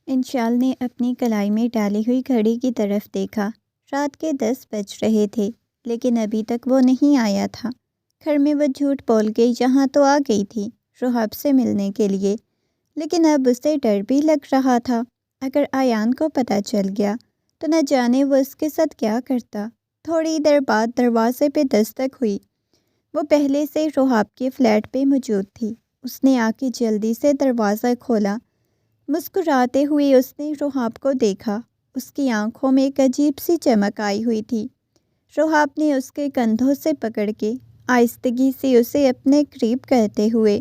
انشال نے اپنی کلائی میں ڈالی ہوئی گھڑی کی طرف دیکھا۔ رات کے 10 بج رہے تھے، لیکن ابھی تک وہ نہیں آیا تھا۔ گھر میں وہ جھوٹ بول گئی، جہاں تو آ گئی تھی روحاب سے ملنے کے لیے، لیکن اب اسے ڈر بھی لگ رہا تھا۔ اگر ایان کو پتہ چل گیا تو نہ جانے وہ اس کے ساتھ کیا کرتا۔ تھوڑی دیر بعد دروازے پہ دستک ہوئی۔ وہ پہلے سے روحاب کے فلیٹ پہ موجود تھی۔ اس نے آ کے جلدی سے دروازہ کھولا۔ مسکراتے ہوئے اس نے روحاب کو دیکھا۔ اس کی آنکھوں میں ایک عجیب سی چمک آئی ہوئی تھی۔ روحاب نے اس کے کندھوں سے پکڑ کے آہستگی سے اسے اپنے قریب کرتے ہوئے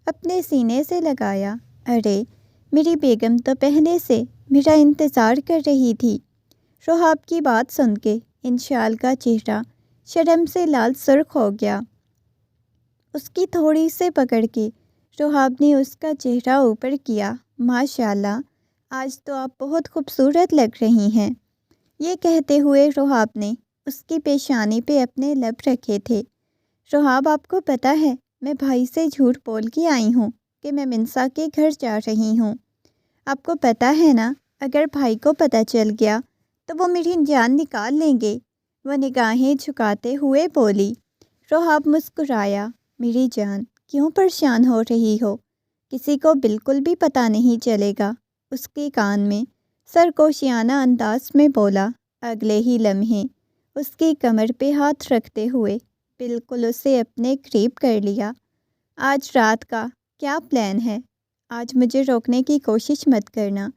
اپنے سینے سے لگایا۔ ارے میری بیگم تو پہلے سے میرا انتظار کر رہی تھی۔ روحاب کی بات سن کے انشال کا چہرہ شرم سے لال سرخ ہو گیا۔ اس کی تھوڑی سے پکڑ کے روحاب نے اس کا چہرہ اوپر کیا۔ ماشاءاللہ، آج تو آپ بہت خوبصورت لگ رہی ہیں۔ یہ کہتے ہوئے روحاب نے اس کی پیشانی پہ اپنے لب رکھے تھے۔ روحاب، آپ کو پتہ ہے میں بھائی سے جھوٹ بول کے آئی ہوں کہ میں منسا کے گھر جا رہی ہوں۔ آپ کو پتہ ہے نا، اگر بھائی کو پتہ چل گیا تو وہ میری جان نکال لیں گے۔ وہ نگاہیں جھکاتے ہوئے بولی۔ روحاب مسکرایا۔ میری جان، کیوں پریشان ہو رہی ہو؟ کسی کو بالکل بھی پتہ نہیں چلے گا، اس کے کان میں سرگوشیانہ انداز میں بولا۔ اگلے ہی لمحے اس کی کمر پہ ہاتھ رکھتے ہوئے بالکل اسے اپنے قریب کر لیا۔ آج رات کا کیا پلان ہے؟ آج مجھے روکنے کی کوشش مت کرنا،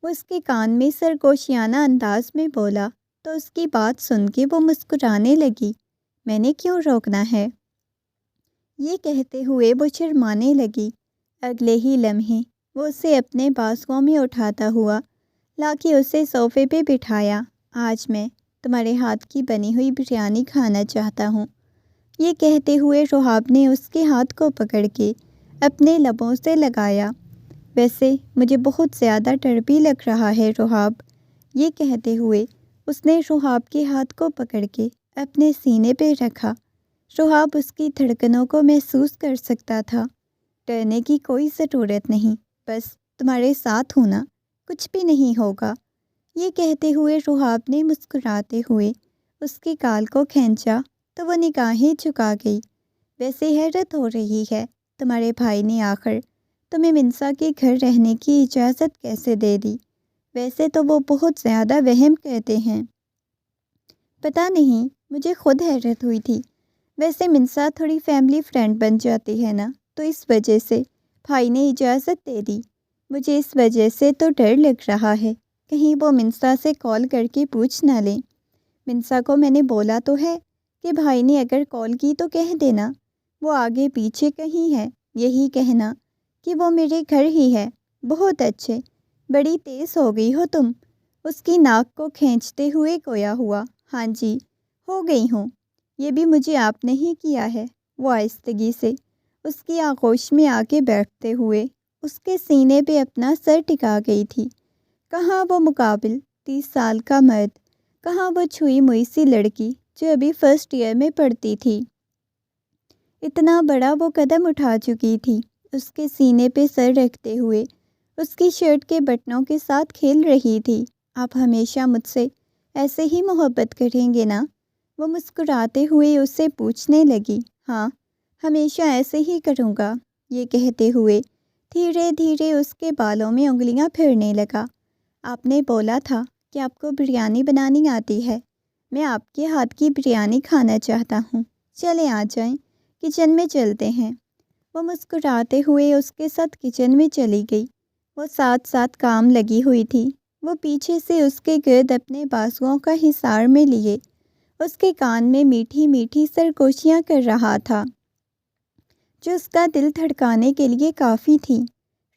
وہ اس کے کان میں سرگوشیانہ انداز میں بولا تو اس کی بات سن کے وہ مسکرانے لگی۔ میں نے کیوں روکنا ہے؟ یہ کہتے ہوئے وہ شرمانے لگی۔ اگلے ہی لمحے وہ اسے اپنے بازوؤں میں اٹھاتا ہوا لا کے اسے صوفے پہ بٹھایا۔ آج میں تمہارے ہاتھ کی بنی ہوئی بریانی کھانا چاہتا ہوں۔ یہ کہتے ہوئے روحاب نے اس کے ہاتھ کو پکڑ کے اپنے لبوں سے لگایا۔ ویسے مجھے بہت زیادہ ڈر بھی لگ رہا ہے روحاب۔ یہ کہتے ہوئے اس نے روحاب کے ہاتھ کو پکڑ کے اپنے سینے پہ رکھا۔ روحاب اس کی دھڑکنوں کو محسوس کر سکتا تھا۔ ڈرنے کی کوئی ضرورت نہیں، بس تمہارے ساتھ ہونا، کچھ بھی نہیں ہوگا۔ یہ کہتے ہوئے روحاب نے مسکراتے ہوئے اس کے گال کو کھینچا تو وہ نگاہیں جھکا گئی۔ ویسے حیرت ہو رہی ہے، تمہارے بھائی نے آخر تمہیں منسا کے گھر رہنے کی اجازت کیسے دے دی؟ ویسے تو وہ بہت زیادہ وہم کہتے ہیں۔ پتہ نہیں، مجھے خود حیرت ہوئی تھی۔ ویسے منسا تھوڑی فیملی فرینڈ بن جاتی ہے نا، تو اس وجہ سے بھائی نے اجازت دے دی۔ مجھے اس وجہ سے تو ڈر لگ رہا ہے، کہیں وہ منسا سے کال کر کے پوچھ نہ لیں۔ منسا کو میں نے بولا تو ہے کہ بھائی نے اگر کال کی تو کہہ دینا وہ آگے پیچھے کہیں ہے، یہی کہنا کہ وہ میرے گھر ہی ہے۔ بہت اچھے، بڑی تیز ہو گئی ہو تم۔ اس کی ناک کو کھینچتے ہوئے گویا ہوا۔ ہاں جی، ہو گئی ہوں، یہ بھی مجھے آپ نے ہی کیا ہے۔ وہ آہستگی سے اس کی آغوش میں آ کے بیٹھتے ہوئے اس کے سینے پہ اپنا سر ٹکا گئی تھی۔ کہاں وہ مقابل 30 سال کا مرد، کہاں وہ چھوئی موئی سی لڑکی جو ابھی فرسٹ ایئر میں پڑھتی تھی۔ اتنا بڑا وہ قدم اٹھا چکی تھی، اس کے سینے پہ سر رکھتے ہوئے اس کی شرٹ کے بٹنوں کے ساتھ کھیل رہی تھی۔ آپ ہمیشہ مجھ سے ایسے ہی محبت کریں گے نا؟ وہ مسکراتے ہوئے اس سے پوچھنے لگی۔ ہاں، ہمیشہ ایسے ہی کروں گا۔ یہ کہتے ہوئے دھیرے دھیرے اس کے بالوں میں انگلیاں پھیرنے لگا۔ آپ نے بولا تھا کہ آپ کو بریانی بنانی آتی ہے، میں آپ کے ہاتھ کی بریانی کھانا چاہتا ہوں۔ چلیں آ جائیں، کچن میں چلتے ہیں۔ وہ مسکراتے ہوئے اس کے ساتھ کچن میں چلی گئی۔ وہ ساتھ ساتھ کام لگی ہوئی تھی۔ وہ پیچھے سے اس کے گرد اپنے بازوؤں کا حصار میں لیے اس کے کان میں میٹھی میٹھی سرگوشیاں کر رہا تھا، جو اس کا دل دھڑکانے کے لیے کافی تھی۔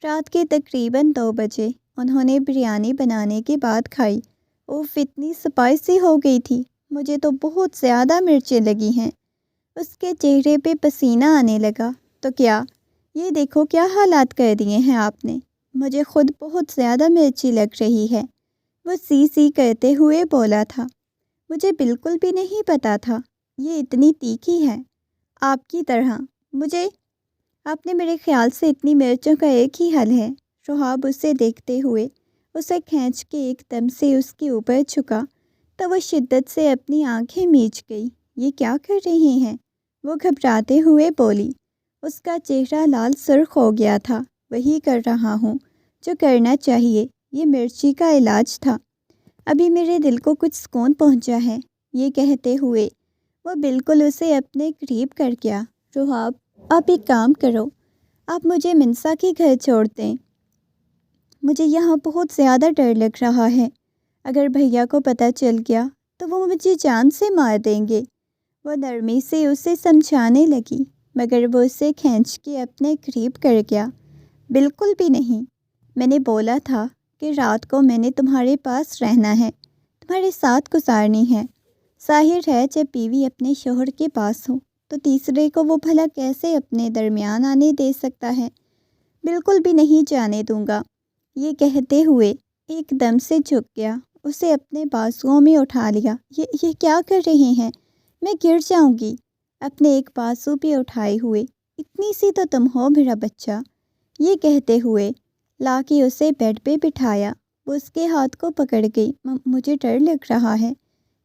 رات کے تقریباً 2 بجے انہوں نے بریانی بنانے کے بعد کھائی۔ اوف، اتنی اسپائسی ہو گئی تھی، مجھے تو بہت زیادہ مرچیں لگی ہیں۔ اس کے چہرے پہ پسینہ آنے لگا۔ تو کیا، یہ دیکھو کیا حالات کر دیے ہیں آپ نے، مجھے خود بہت زیادہ مرچی لگ رہی ہے، وہ سی سی کرتے ہوئے بولا تھا۔ مجھے بالکل بھی نہیں پتا تھا یہ اتنی تیکھی ہے، آپ کی طرح۔ آپ نے میرے خیال سے اتنی مرچوں کا ایک ہی حل ہے۔ روحاب اسے دیکھتے ہوئے اسے کھینچ کے ایک دم سے اس کے اوپر جھکا تو وہ شدت سے اپنی آنکھیں میچ گئی۔ یہ کیا کر رہے ہیں؟ وہ گھبراتے ہوئے بولی۔ اس کا چہرہ لال سرخ ہو گیا تھا۔ وہی کر رہا ہوں جو کرنا چاہیے، یہ مرچی کا علاج تھا۔ ابھی میرے دل کو کچھ سکون پہنچا ہے۔ یہ کہتے ہوئے وہ بالکل اسے اپنے قریب کر گیا۔ روحاب، آپ ایک کام کرو، آپ مجھے منسا کے گھر چھوڑ دیں۔ مجھے یہاں بہت زیادہ ڈر لگ رہا ہے۔ اگر بھیا کو پتہ چل گیا تو وہ مجھے جان سے مار دیں گے۔ وہ نرمی سے اسے سمجھانے لگی، مگر وہ اسے کھینچ کے اپنے قریب کر گیا۔ بالکل بھی نہیں، میں نے بولا تھا کہ رات کو میں نے تمہارے پاس رہنا ہے، تمہارے ساتھ گزارنی ہے۔ ظاہر ہے جب بیوی اپنے شوہر کے پاس ہو تو تیسرے کو وہ بھلا کیسے اپنے درمیان آنے دے سکتا ہے؟ بالکل بھی نہیں جانے دوں گا۔ یہ کہتے ہوئے ایک دم سے جھک گیا، اسے اپنے بازوؤں میں اٹھا لیا۔ یہ کیا کر رہے ہیں؟ میں گر جاؤں گی۔ اپنے ایک بازو پہ اٹھائے ہوئے، اتنی سی تو تم ہو میرا بچہ۔ یہ کہتے ہوئے لا کے اسے بیڈ پہ بٹھایا۔ وہ اس کے ہاتھ کو پکڑ گئی۔ مجھے ڈر لگ رہا ہے۔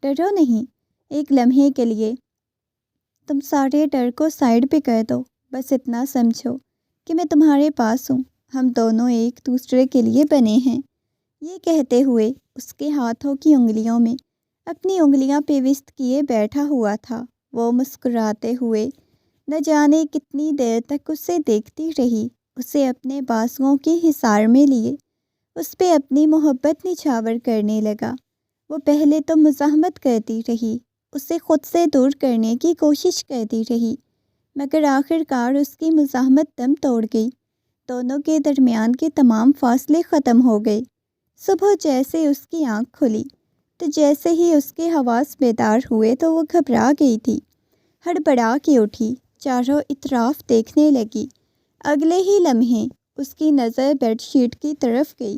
ڈرو نہیں، ایک لمحے کے لیے تم سارے ڈر کو سائڈ پہ کر دو۔ بس اتنا سمجھو کہ میں تمہارے پاس ہوں، ہم دونوں ایک دوسرے کے لیے بنے ہیں۔ یہ کہتے ہوئے اس کے ہاتھوں کی انگلیوں میں اپنی انگلیاں پیوست کیے بیٹھا ہوا تھا۔ وہ مسکراتے ہوئے نہ جانے کتنی دیر تک اسے دیکھتی رہی، اسے اپنے بازوؤں کے حصار میں لیے اس پہ اپنی محبت نچھاور کرنے لگا۔ وہ پہلے تو مزاحمت کرتی رہی، اسے خود سے دور کرنے کی کوشش کرتی رہی، مگر آخر کار اس کی مزاحمت دم توڑ گئی۔ دونوں کے درمیان کے تمام فاصلے ختم ہو گئے۔ صبح جیسے اس کی آنکھ کھلی تو جیسے ہی اس کے حواس بیدار ہوئے تو وہ گھبرا گئی تھی، ہڑبڑا کے اٹھی، چاروں اطراف دیکھنے لگی۔ اگلے ہی لمحے اس کی نظر بیڈ شیٹ کی طرف گئی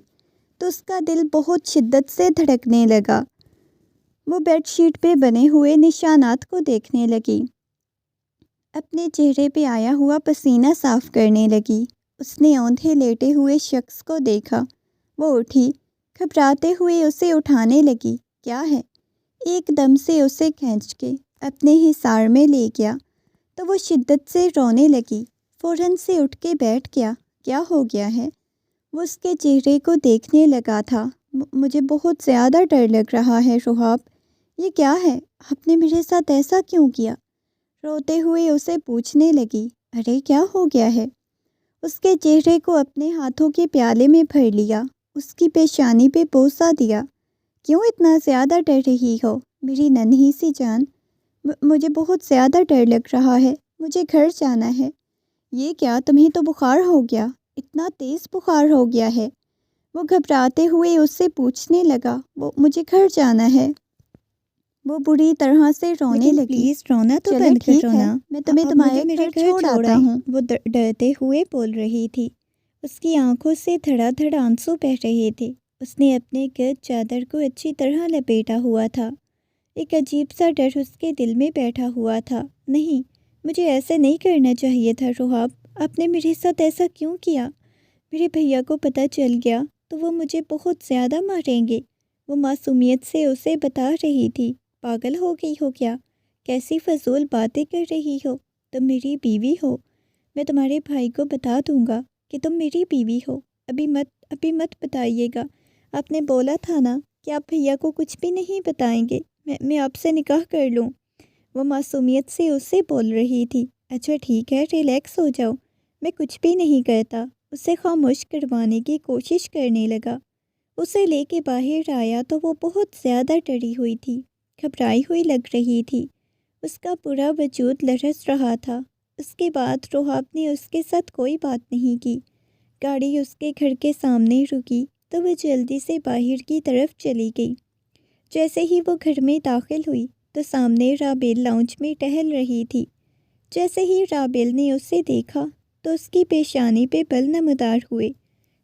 تو اس کا دل بہت شدت سے دھڑکنے لگا۔ وہ بیڈ شیٹ پہ بنے ہوئے نشانات کو دیکھنے لگی، اپنے چہرے پہ آیا ہوا پسینہ صاف کرنے لگی۔ اس نے اوندھے لیٹے ہوئے شخص کو دیکھا۔ وہ اٹھی، گھبراتے ہوئے اسے اٹھانے لگی۔ کیا ہے؟ ایک دم سے اسے کھینچ کے اپنے حصار میں لے گیا تو وہ شدت سے رونے لگی۔ فوراً سے اٹھ کے بیٹھ گیا۔ کیا ہو گیا ہے؟ وہ اس کے چہرے کو دیکھنے لگا تھا۔ مجھے بہت زیادہ ڈر لگ رہا ہے روحاب، یہ کیا ہے؟ آپ نے میرے ساتھ ایسا کیوں کیا؟ روتے ہوئے اسے پوچھنے لگی۔ ارے کیا ہو گیا ہے؟ اس کے چہرے کو اپنے ہاتھوں کے پیالے میں بھر لیا، اس کی پیشانی پہ بوسہ دیا۔ کیوں اتنا زیادہ ڈر رہی ہو میری ننھی سی جان؟ مجھے بہت زیادہ ڈر لگ رہا ہے، مجھے گھر جانا ہے۔ یہ کیا، تمہیں تو بخار ہو گیا، اتنا تیز بخار ہو گیا ہے؟ وہ گھبراتے ہوئے اس سے پوچھنے لگا۔ مجھے گھر جانا ہے۔ وہ بری طرح سے رونے لگی۔ پلیز رونا تو چلو بند کر ٹھیک دو ہے، نا، میں تمہیں تمہارے گھر چھوڑ آتا ہوں۔ وہ ڈرتے ہوئے بول رہی تھی، اس کی آنکھوں سے دھڑا دھڑ آنسو بہہ رہے تھے۔ اس نے اپنے گرد چادر کو اچھی طرح لپیٹا ہوا تھا۔ ایک عجیب سا ڈر اس کے دل میں بیٹھا ہوا تھا۔ نہیں، مجھے ایسے نہیں کرنا چاہیے تھا روحاب، آپ نے میرے ساتھ ایسا کیوں کیا؟ میرے بھیا کو پتہ چل گیا تو وہ مجھے بہت زیادہ ماریں گے۔ وہ معصومیت سے اسے بتا رہی تھی۔ پاگل ہو گئی ہو کیا؟ کیسی فضول باتیں کر رہی ہو؟ تم میری بیوی ہو، میں تمہارے بھائی کو بتا دوں گا کہ تم میری بیوی ہو۔ ابھی مت بتائیے گا، آپ نے بولا تھا نا کہ آپ بھیا کو کچھ بھی نہیں بتائیں گے، میں آپ سے نکاح کر لوں۔ وہ معصومیت سے اسے بول رہی تھی۔ اچھا ٹھیک ہے، ریلیکس ہو جاؤ، میں کچھ بھی نہیں کرتا۔ اسے خاموش کروانے کی کوشش کرنے لگا۔ اسے لے کے باہر آیا تو وہ بہت زیادہ ڈری ہوئی تھی، گھبرائی ہوئی لگ رہی تھی۔ اس کا پورا وجود لرز رہا تھا۔ اس کے بعد روحاب نے اس کے ساتھ کوئی بات نہیں کی۔ گاڑی اس کے گھر کے سامنے رکی تو وہ جلدی سے باہر کی طرف چلی گئی۔ جیسے ہی وہ گھر میں داخل ہوئی تو سامنے رابیل لاؤنج میں ٹہل رہی تھی۔ جیسے ہی رابیل نے اسے دیکھا تو اس کی پیشانی پہ بل نمودار ہوئے۔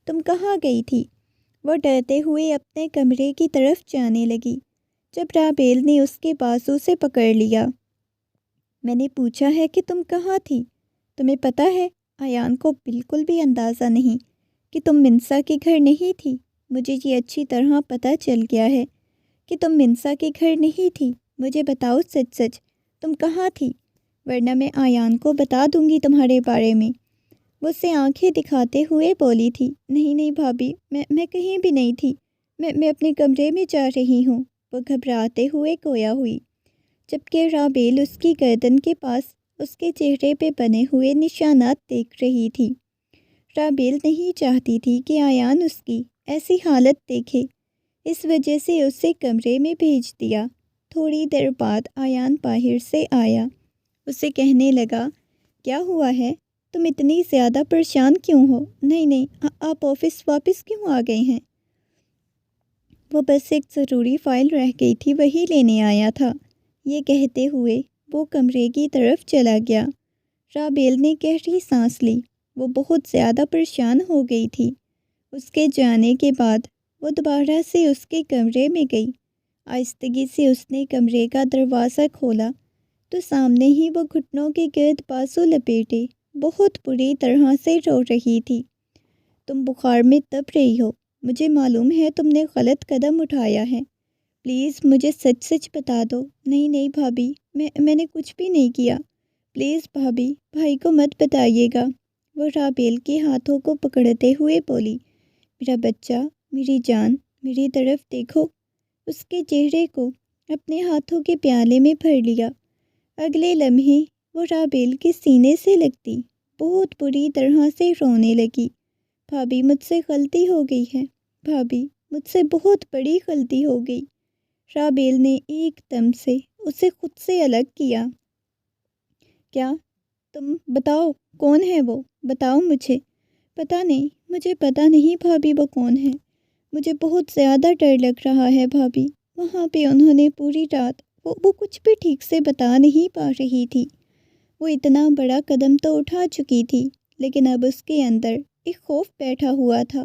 تم کہاں گئی تھی؟ وہ ڈرتے ہوئے اپنے کمرے کی طرف جانے لگی، جب رابیل نے اس کے بازو سے پکڑ لیا۔ میں نے پوچھا ہے کہ تم کہاں تھی؟ تمہیں پتہ ہے ایان کو بالکل بھی اندازہ نہیں کہ تم منسا کے گھر نہیں تھی۔ مجھے یہ اچھی طرح پتہ چل گیا ہے کہ تم منسا کے گھر نہیں تھی۔ مجھے بتاؤ سچ سچ تم کہاں تھی، ورنہ میں آیان کو بتا دوں گی تمہارے بارے میں۔ وہ اسے آنکھیں دکھاتے ہوئے بولی تھی، نہیں نہیں بھابھی، میں کہیں بھی نہیں تھی، میں اپنے کمرے میں جا رہی ہوں۔ وہ گھبراتے ہوئے گویا ہوئی، جبکہ رابیل اس کی گردن کے پاس اس کے چہرے پہ بنے ہوئے نشانات دیکھ رہی تھی۔ رابیل نہیں چاہتی تھی کہ آیان اس کی ایسی حالت دیکھے، اس وجہ سے اسے کمرے میں بھیج دیا۔ تھوڑی دیر بعد آیان باہر سے آیا، اسے کہنے لگا، کیا ہوا ہے؟ تم اتنی زیادہ پریشان کیوں ہو؟ نہیں آپ آفس واپس کیوں آ گئے ہیں؟ وہ بس ایک ضروری فائل رہ گئی تھی، وہی لینے آیا تھا۔ یہ کہتے ہوئے وہ کمرے کی طرف چلا گیا۔ رابیل نے گہری سانس لی، وہ بہت زیادہ پریشان ہو گئی تھی۔ اس کے جانے کے بعد وہ دوبارہ سے اس کے کمرے میں گئی۔ آہستگی سے اس نے کمرے کا دروازہ کھولا تو سامنے ہی وہ گھٹنوں کے گرد بازو لپیٹے بہت بری طرح سے رو رہی تھی۔ تم بخار میں تپ رہی ہو، مجھے معلوم ہے تم نے غلط قدم اٹھایا ہے، پلیز مجھے سچ سچ بتا دو۔ نہیں بھابھی، میں نے کچھ بھی نہیں کیا، پلیز بھابھی، بھائی کو مت بتائیے گا۔ وہ رابیل کے ہاتھوں کو پکڑتے ہوئے بولی، میرا بچہ، میری جان، میری طرف دیکھو۔ اس کے چہرے کو اپنے ہاتھوں کے پیالے میں بھر لیا۔ اگلے لمحے وہ رابیل کے سینے سے لگتی بہت بری طرح سے رونے لگی۔ بھابھی، مجھ سے غلطی ہو گئی ہے، بھابھی، مجھ سے بہت بڑی غلطی ہو گئی۔ رابیل نے ایک دم سے اسے خود سے الگ کیا۔ کیا؟ تم بتاؤ، کون ہے وہ؟ بتاؤ مجھے۔ پتہ نہیں، مجھے پتہ نہیں بھابھی وہ کون ہے، مجھے بہت زیادہ ڈر لگ رہا ہے بھابھی۔ وہاں پہ انہوں نے پوری رات وہ کچھ بھی ٹھیک سے بتا نہیں پا رہی تھی۔ وہ اتنا بڑا قدم تو اٹھا چکی تھی، لیکن اب اس کے اندر ایک خوف بیٹھا ہوا تھا۔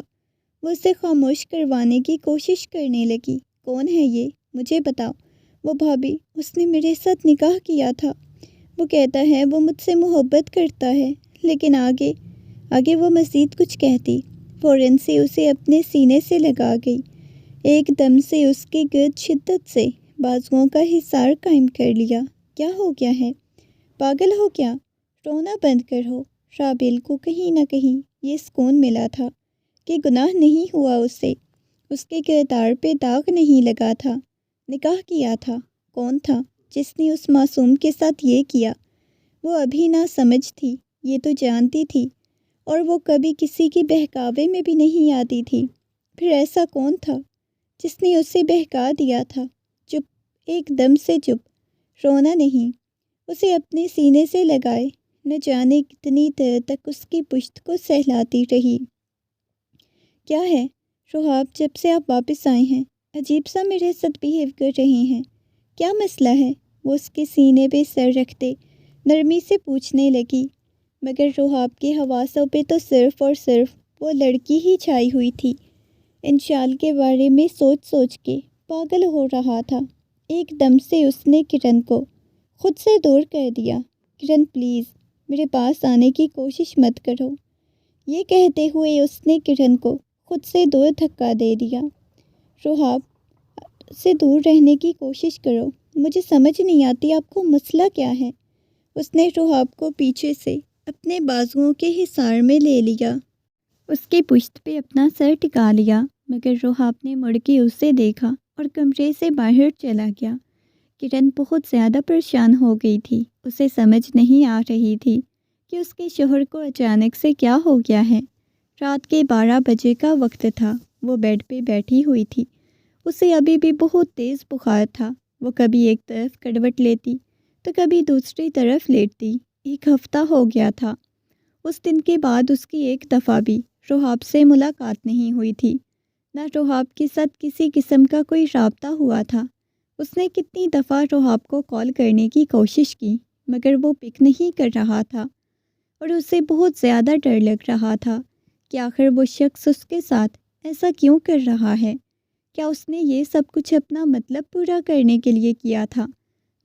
وہ اسے خاموش کروانے کی کوشش کرنے لگی، کون ہے یہ؟ مجھے بتاؤ۔ وہ بھابھی، اس نے میرے ساتھ نکاح کیا تھا، وہ کہتا ہے وہ مجھ سے محبت کرتا ہے، لیکن آگے وہ مزید کچھ کہتی، فوراً سے اسے اپنے سینے سے لگا گئی، ایک دم سے اس کے گرد شدت سے بازوؤں کا حصار قائم کر لیا۔ کیا ہو گیا ہے؟ پاگل ہو کیا؟ رونا بند کرو۔ رابیل کو کہیں نہ کہیں یہ سکون ملا تھا کہ گناہ نہیں ہوا اسے، اس کے کردار پہ داغ نہیں لگا تھا۔ نکاح کیا تھا، کون تھا جس نے اس معصوم کے ساتھ یہ کیا؟ وہ ابھی نہ سمجھ تھی، یہ تو جانتی تھی، اور وہ کبھی کسی کی بہکاوے میں بھی نہیں آتی تھی۔ پھر ایسا کون تھا جس نے اسے بہکا دیا تھا؟ چپ، ایک دم سے چپ، رونا نہیں۔ اسے اپنے سینے سے لگائے، نہ جانے کتنی دیر تک اس کی پشت کو سہلاتی رہی۔ کیا ہے روحاب، جب سے آپ واپس آئے ہیں عجیب سا میرے ساتھ بیہیو کر رہے ہیں، کیا مسئلہ ہے؟ وہ اس کے سینے پہ سر رکھتے نرمی سے پوچھنے لگی، مگر روحاب کے حواسوں پہ تو صرف اور صرف وہ لڑکی ہی چھائی ہوئی تھی۔ ان شال کے بارے میں سوچ کے پاگل ہو رہا تھا۔ ایک دم سے اس نے کرن کو خود سے دور کر دیا۔ کرن، پلیز میرے پاس آنے کی کوشش مت کرو۔ یہ کہتے ہوئے اس نے کرن کو خود سے دور دھکا دے دیا۔ روحاب سے دور رہنے کی کوشش کرو، مجھے سمجھ نہیں آتی آپ کو مسئلہ کیا ہے۔ اس نے روحاب کو پیچھے سے اپنے بازوؤں کے حصار میں لے لیا، اس کے پشت پہ اپنا سر ٹکا لیا، مگر روحاب نے مڑ کے اسے دیکھا اور کمرے سے باہر چلا گیا۔ کرن بہت زیادہ پریشان ہو گئی تھی، اسے سمجھ نہیں آ رہی تھی کہ اس کے شوہر کو اچانک سے کیا ہو گیا ہے۔ رات کے 12 بجے کا وقت تھا، وہ بیڈ پہ بیٹھی ہوئی تھی، اسے ابھی بھی بہت تیز بخار تھا۔ وہ کبھی ایک طرف کروٹ لیتی تو کبھی دوسری طرف لیٹتی۔ 1 ہفتہ ہو گیا تھا اس دن کے بعد اس کی ایک دفعہ بھی روحاب سے ملاقات نہیں ہوئی تھی، نہ روحاب کے ساتھ کسی قسم کا کوئی رابطہ ہوا تھا۔ اس نے کتنی دفعہ روحاب کو کال کرنے کی کوشش کی، مگر وہ پک نہیں کر رہا تھا، اور اسے بہت زیادہ ڈر لگ رہا تھا کہ آخر وہ شخص اس کے ساتھ ایسا کیوں کر رہا ہے؟ کیا اس نے یہ سب کچھ اپنا مطلب پورا کرنے کے لیے کیا تھا؟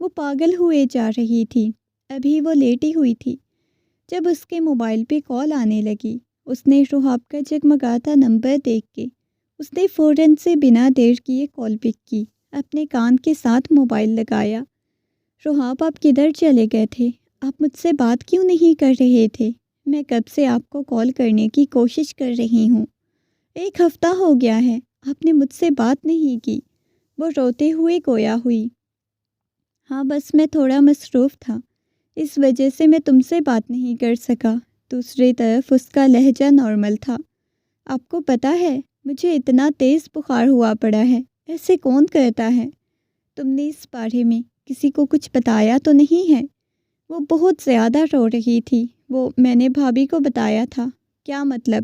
وہ پاگل ہوئے جا رہی تھی۔ ابھی وہ لیٹی ہوئی تھی جب اس کے موبائل پہ کال آنے لگی۔ اس نے روحاب کا جگمگاتا نمبر دیکھ کے اس نے فوراً سے بنا دیر کیے کال پک کی، اپنے کان کے ساتھ موبائل لگایا۔ روحاب آپ کدھر چلے گئے تھے؟ آپ مجھ سے بات کیوں نہیں کر رہے تھے؟ میں کب سے آپ کو کال کرنے کی کوشش کر رہی ہوں، 1 ہفتہ ہو گیا ہے، آپ نے مجھ سے بات نہیں کی۔ وہ روتے ہوئے گویا ہوئی۔ ہاں بس میں تھوڑا مصروف تھا، اس وجہ سے میں تم سے بات نہیں کر سکا۔ دوسری طرف اس کا لہجہ نارمل تھا۔ آپ کو پتہ ہے مجھے اتنا تیز بخار ہوا پڑا ہے، ایسے کون کرتا ہے؟ تم نے اس بارے میں کسی کو کچھ بتایا تو نہیں ہے؟ وہ بہت زیادہ رو رہی تھی۔ میں نے بھابھی کو بتایا تھا۔ کیا مطلب؟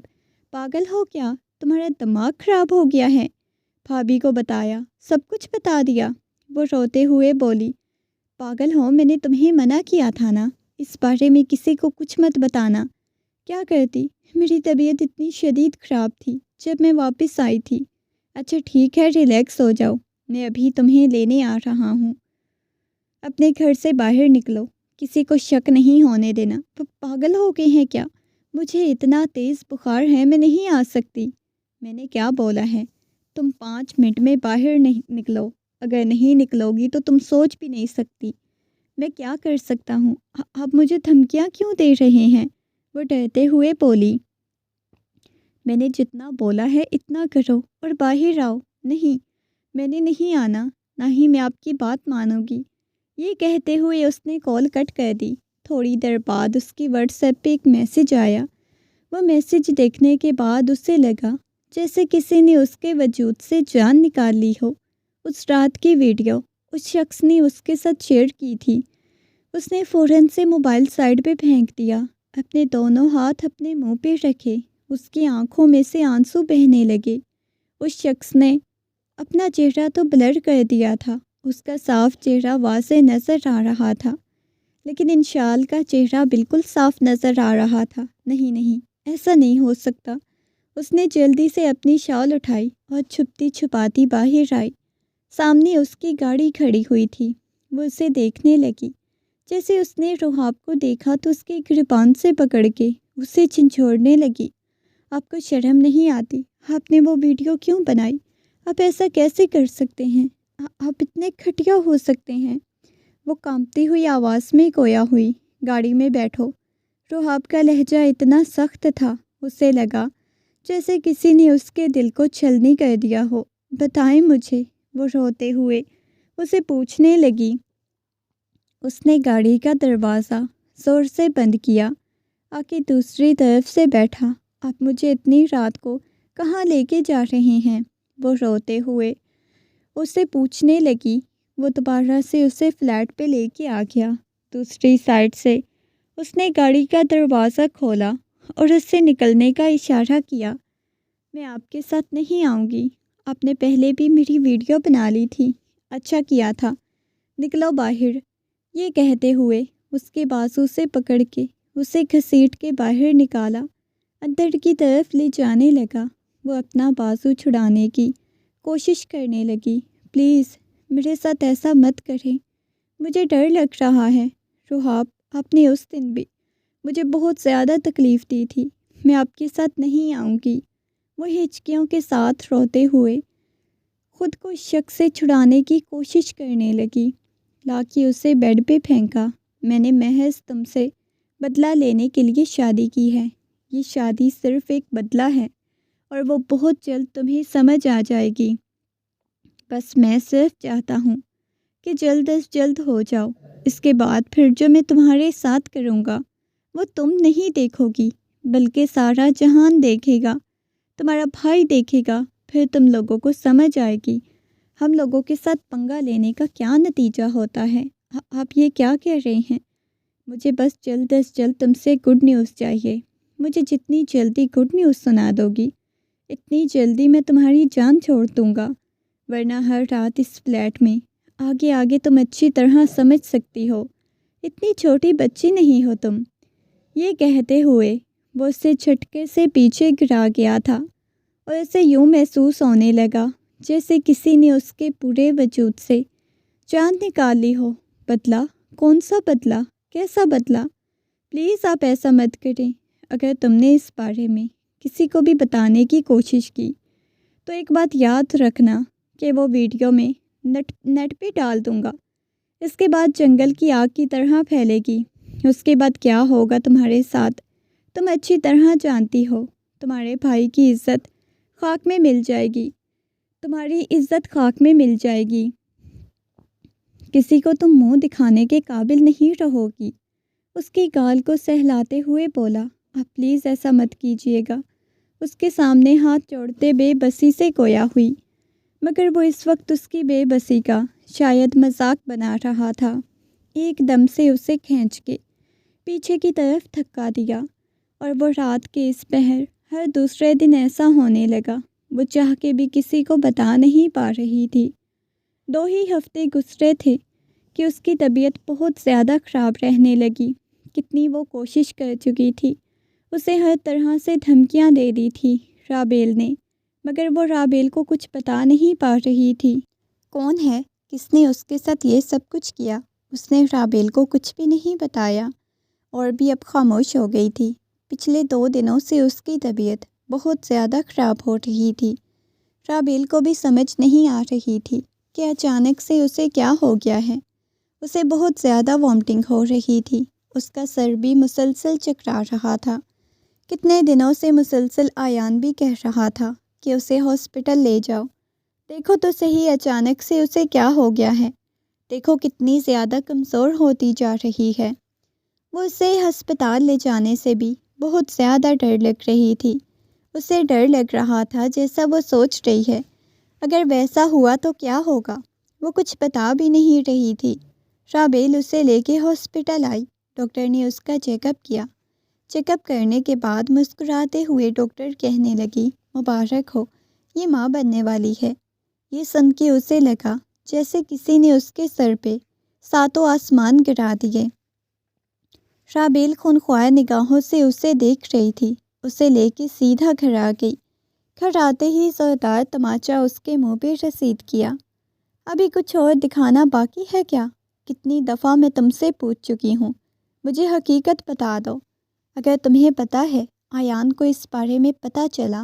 پاگل ہو کیا؟ تمہارا دماغ خراب ہو گیا ہے؟ بھابھی کو بتایا، سب کچھ بتا دیا؟ وہ روتے ہوئے بولی۔ پاگل ہو، میں نے تمہیں منع کیا تھا نا، اس بارے میں کسی کو کچھ مت بتانا۔ کیا کرتی؟ میری طبیعت اتنی شدید خراب تھی جب میں واپس آئی تھی۔ اچھا ٹھیک ہے، ریلیکس ہو جاؤ، میں ابھی تمہیں لینے آ رہا ہوں۔ اپنے گھر سے باہر نکلو، کسی کو شک نہیں ہونے دینا۔ پاگل ہو گئے ہیں کیا؟ مجھے اتنا تیز بخار ہے، میں نہیں آ سکتی۔ میں نے کیا بولا ہے؟ تم 5 منٹ میں باہر نہیں نکلو، اگر نہیں نکلو گی تو تم سوچ بھی نہیں سکتی میں کیا کر سکتا ہوں۔ آپ مجھے دھمکیاں کیوں دے رہے ہیں؟ وہ ڈرتے ہوئے بولی۔ میں نے جتنا بولا ہے اتنا کرو اور باہر آؤ۔ نہیں، میں نے نہیں آنا، نہ ہی میں آپ کی بات مانوں گی۔ یہ کہتے ہوئے اس نے کال کٹ کر دی۔ تھوڑی دیر بعد اس کی واٹس ایپ پہ ایک میسج آیا۔ وہ میسج دیکھنے کے بعد اسے لگا جیسے کسی نے اس کے وجود سے جان نکال لی ہو۔ اس رات کی ویڈیو اس شخص نے اس کے ساتھ شیئر کی تھی۔ اس نے فوراً سے موبائل سائڈ پہ پھینک دیا، اپنے دونوں ہاتھ اپنے منہ پہ رکھے۔ اس کی آنکھوں میں سے آنسو بہنے لگے۔ اس شخص نے اپنا چہرہ تو بلر کر دیا تھا، اس کا صاف چہرہ واضح نظر آ رہا تھا، لیکن انشال کا چہرہ بالکل صاف نظر آ رہا تھا۔ نہیں، ایسا نہیں ہو سکتا۔ اس نے جلدی سے اپنی شال اٹھائی اور چھپتی چھپاتی باہر آئی۔ سامنے اس کی گاڑی کھڑی ہوئی تھی۔ وہ اسے دیکھنے لگی۔ جیسے اس نے روحاب کو دیکھا تو اس کے گریبان سے پکڑ کے اسے جھنجھوڑنے لگی۔ آپ کو شرم نہیں آتی؟ آپ نے وہ ویڈیو کیوں بنائی؟ آپ ایسا کیسے کر سکتے ہیں؟ آپ اتنے گھٹیا ہو سکتے ہیں؟ وہ کانپتی ہوئی آواز میں گویا ہوئی۔ گاڑی میں بیٹھو۔ روحاب کا لہجہ اتنا سخت تھا، اسے لگا جیسے کسی نے اس کے دل کو چھلنی کر دیا ہو۔ بتائیں مجھے، وہ روتے ہوئے اسے پوچھنے لگی۔ اس نے گاڑی کا دروازہ زور سے بند کیا، آکے دوسری طرف سے بیٹھا۔ آپ مجھے اتنی رات کو کہاں لے کے جا رہے ہیں؟ وہ روتے ہوئے اسے پوچھنے لگی۔ وہ دوبارہ سے اسے فلیٹ پہ لے کے آ گیا۔ دوسری سائڈ سے اس نے گاڑی کا دروازہ کھولا اور اس سے نکلنے کا اشارہ کیا۔ میں آپ کے ساتھ نہیں آؤں گی، آپ نے پہلے بھی میری ویڈیو بنا لی تھی، اچھا کیا تھا، نکلو باہر۔ یہ کہتے ہوئے اس کے بازو سے پکڑ کے اسے گھسیٹ کے باہر نکالا، اندر کی طرف لے جانے لگا۔ وہ اپنا بازو چھڑانے کی کوشش کرنے لگی۔ پلیز میرے ساتھ ایسا مت کریں، مجھے ڈر لگ رہا ہے۔ روحاب، آپ نے اس دن بھی مجھے بہت زیادہ تکلیف دی تھی، میں آپ کے ساتھ نہیں آؤں گی۔ وہ ہچکیوں کے ساتھ روتے ہوئے خود کو شک سے چھڑانے کی کوشش کرنے لگی۔ لاکی اسے بیڈ پہ پھینکا۔ میں نے محض تم سے بدلہ لینے کے لیے شادی کی ہے۔ یہ شادی صرف ایک بدلہ ہے اور وہ بہت جلد تمہیں سمجھ آ جائے گی۔ بس میں صرف چاہتا ہوں کہ جلد از جلد ہو جاؤ۔ اس کے بعد پھر جو میں تمہارے ساتھ کروں گا وہ تم نہیں دیکھو گی، بلکہ سارا جہان دیکھے گا، تمہارا بھائی دیکھے گا۔ پھر تم لوگوں کو سمجھ آئے گی ہم لوگوں کے ساتھ پنگا لینے کا کیا نتیجہ ہوتا ہے۔ آپ یہ کیا کہہ رہے ہیں؟ مجھے بس جلد از جلد تم سے گڈ نیوز چاہیے۔ مجھے جتنی جلدی گڈ نیوز سنا دو گی اتنی جلدی میں تمہاری جان چھوڑ دوں گا، ورنہ ہر رات اس فلیٹ میں آگے تم اچھی طرح سمجھ سکتی ہو، اتنی چھوٹی بچی نہیں ہو تم۔ یہ کہتے ہوئے وہ اسے جھٹکے سے پیچھے گرا گیا تھا اور اسے یوں محسوس ہونے لگا جیسے کسی نے اس کے پورے وجود سے جان نکال لی ہو۔ بدلہ؟ کون سا بدلہ؟ کیسا بدلہ؟ پلیز آپ ایسا مت کریں۔ اگر تم نے اس بارے میں کسی کو بھی بتانے کی کوشش کی تو ایک بات یاد رکھنا کہ وہ ویڈیو میں نیٹ پہ ڈال دوں گا۔ اس کے بعد جنگل کی آگ کی طرح پھیلے گی۔ اس کے بعد کیا ہوگا تمہارے ساتھ تم اچھی طرح جانتی ہو۔ تمہارے بھائی کی عزت خاک میں مل جائے گی، تمہاری عزت خاک میں مل جائے گی، کسی کو تم منہ دکھانے کے قابل نہیں رہو گی۔ اس کی گال کو سہلاتے ہوئے بولا، آپ پلیز ایسا مت کیجیے گا۔ اس کے سامنے ہاتھ جوڑتے بے بسی سے گویا ہوئی، مگر وہ اس وقت اس کی بے بسی کا شاید مذاق بنا رہا تھا۔ ایک دم سے اسے کھینچ کے پیچھے کی طرف دھکا دیا، اور وہ رات کے اس پہر ہر دوسرے دن ایسا ہونے لگا۔ وہ چاہ کے بھی کسی کو بتا نہیں پا رہی تھی۔ 2 ہی ہفتے گزرے تھے کہ اس کی طبیعت بہت زیادہ خراب رہنے لگی۔ کتنی وہ کوشش کر چکی تھی، اسے ہر طرح سے دھمکیاں دے دی تھی رابیل نے، مگر وہ رابیل کو کچھ بتا نہیں پا رہی تھی۔ کون ہے؟ کس نے اس کے ساتھ یہ سب کچھ کیا؟ اس نے رابیل کو کچھ بھی نہیں بتایا اور بھی اب خاموش ہو گئی تھی۔ پچھلے 2 دنوں سے اس کی طبیعت بہت زیادہ خراب ہو رہی تھی۔ رابیل کو بھی سمجھ نہیں آ رہی تھی کہ اچانک سے اسے کیا ہو گیا ہے۔ اسے بہت زیادہ وامٹنگ ہو رہی تھی، اس کا سر بھی مسلسل چکرا رہا تھا۔ کتنے دنوں سے مسلسل آیان بھی کہہ رہا تھا کہ اسے ہاسپٹل لے جاؤ۔ دیکھو تو صحیح اچانک سے اسے کیا ہو گیا ہے، دیکھو کتنی زیادہ کمزور ہوتی جا رہی ہے۔ وہ اسے ہسپتال لے جانے سے بھی بہت زیادہ ڈر لگ رہی تھی۔ اسے ڈر لگ رہا تھا جیسا وہ سوچ رہی ہے، اگر ویسا ہوا تو کیا ہوگا۔ وہ کچھ بتا بھی نہیں رہی تھی۔ رابیل اسے لے کے ہاسپٹل آئی۔ ڈاکٹر نے اس کا چیک اپ کیا۔ چیک اپ کرنے کے بعد مسکراتے ہوئے ڈاکٹر کہنے لگی، مبارک ہو، یہ ماں بننے والی ہے۔ یہ سن کے اسے لگا جیسے کسی نے اس کے سر پہ 7 آسمان گرا دیے۔ رابیل خونخوار نگاہوں سے اسے دیکھ رہی تھی۔ اسے لے کے سیدھا گھر آ گئی۔ گھر آتے ہی زوردار تماچا اس کے منہ پہ رسید کیا۔ ابھی کچھ اور دکھانا باقی ہے کیا؟ کتنی دفعہ میں تم سے پوچھ چکی ہوں، مجھے حقیقت بتا دو۔ اگر تمہیں پتہ ہے آیان کو اس بارے میں پتہ چلا